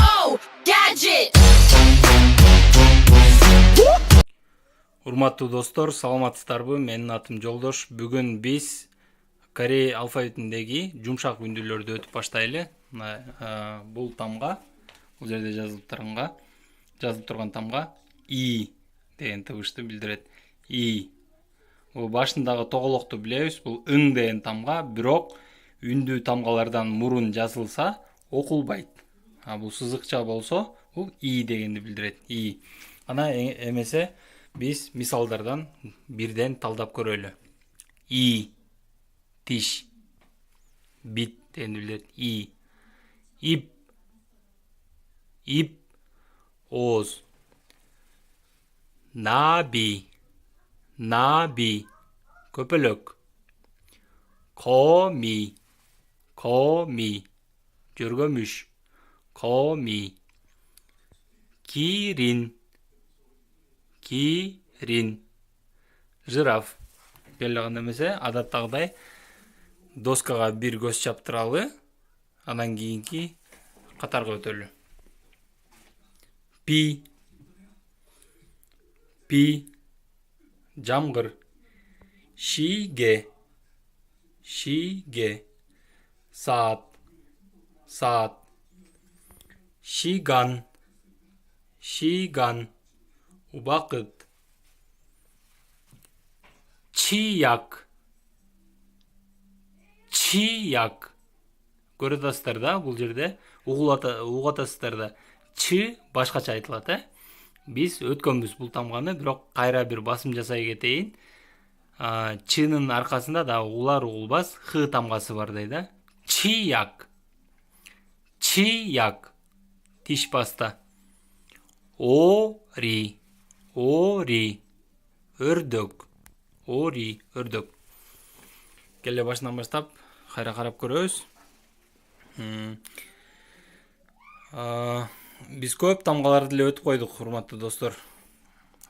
Oh, gadget. Урматтуу достор, саламатсыздарбы? Менин атым Жолдош. Бүгүн биз Корей алфавитиндеги жумшак үндүүлөрдү өтүп баштайлы. Бул тамга, бул жерде жазылып турган тамга и деген тыбышты билдирет. И. Бул башындагы тоголокту билебиз. Бул ың деген тамга, бирок үндүү тамгалардан мурун жазылса окулбайт. Бул сызыкча болсо, бул и дегенди билдирет. И. Ана эмесе биз мисалдардан бирден талдап көрөлү. И. Тиш. Бит дегенди билдирет. И. Ип. Ип. Ооз. Наби. Наби. Көпөлөк. Коми. Коми. Жөргөмүш. Коми. Кирин. Кирин. Жираф. Белгилеген эмесе, адаттагыдай доскага бир көз чаптыралы, анан кийинки катарга өтөлү. Пи. Пи. Жамгыр. Шиге. Шиге. Саат. Саат. Шиган. Шиган. Убакыт. Чияк. Чияк. Көрүп атасыздар да, бул жерде угуп атасыздар да. Чы башкача айтылат, Биз өткөнбүз бул тамганы, бирок кайра бир басым жасай кетейин. Чынын аркасында да угулар-угулбас х тамгасы бар дейт, Чияк. Чияк. Тиш паста. Ори. Ори. Өрдөк. Ори. Өрдөк. Келе башынан баштап кайра карап көрөбүз. Биз көп тамгаларды эле өтүп койдук, урматтуу достор.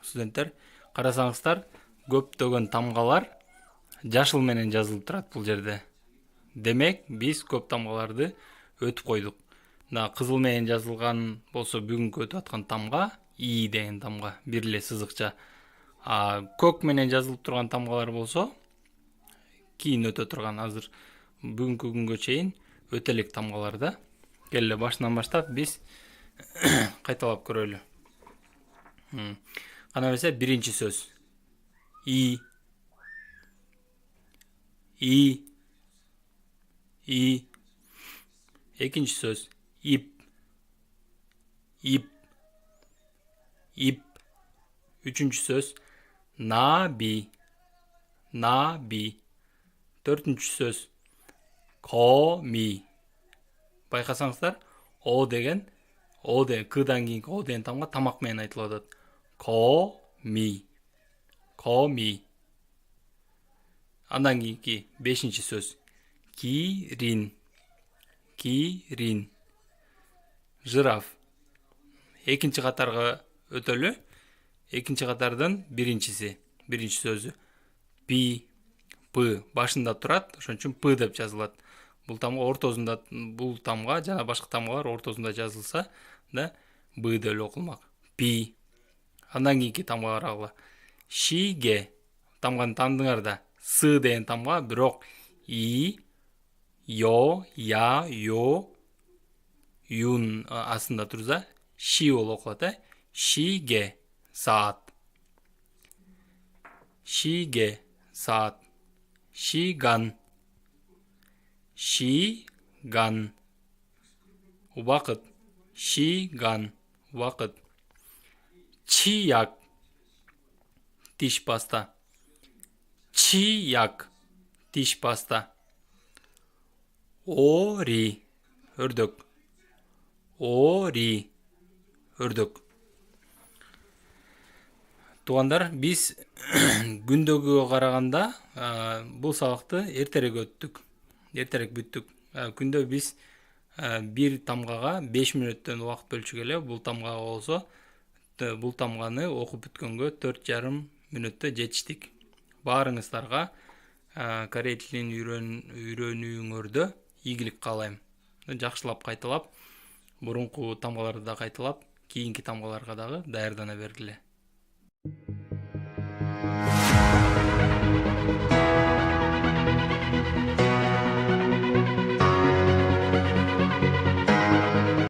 Студенттер, карасаңыздар, көптөгөн тамгалар жашыл менен жазылып турат бул жерде. Демек, биз көп тамгаларды өтүп койдук. Кызыл менен жазылган болсо бүгүнкү өтүп аткан тамга и деген тамга, бир эле сызыкча. Көк менен жазылып турган тамгалар болсо кийин өтө турган, азыр бүгүнкү күнгө чейин өтө элек тамгалар да. Келе башынан баштап биз кайталап көрөлү. Кана эмесе биринчи сөз. И. И. И. Экинчи сөз. Ип. Ип. Ип. Үчүнчү сөз. Наби. Наби. Төртүнчү сөз. Коми. Байкасаңыздар, о деген, кыдан кийинки о деген тамга тамак менен айтылып атат. Коми. Коми. Андан кийинки бешинчи сөз. Кирин. Кирин. Жираф. Экинчи катарга өтөлү. Экинчи катардан биринчиси, биринчи сөзү. Пи. П башында турат, ошон үчүн П деп жазылат. Бул тамга ортосунда, бул тамга жана башка тамгалар ортосунда жазылса да Б деп эле окулмак. Пи. Андан кийинки тамга карагыла. Шиге. Тамганы таандыңар да. С деген тамга, бирок и, yo, я, yo, юн астында турса, ши болуп окулат, Шиге. Саат. Шиге. Саат. Шиган. Шиган. Убакыт. Шиган. Убакыт. Чияк. Тиш паста. Чияк. Тиш паста. Ори. Өрдөк. Ори. Өрдөк. Туугандар, биз күндөгүгө караганда бул сабакты эртерээк өттүк. Эртерээк бүттүк. Күндө биз бир тамгага 5 мүнөттөн убакыт бөлчүгөлө. Бул тамгага болсо, бул тамганы окуп бүткөнгө 4,5 мүнөттө жетиштик. Баарыңыздарга корей тилин үйрөнүүңөрдө ийгилик каалайм. Жакшылап кайталап мурунку тамгаларды да кайталап, кийинки тамгаларга дагы даярдана бергиле.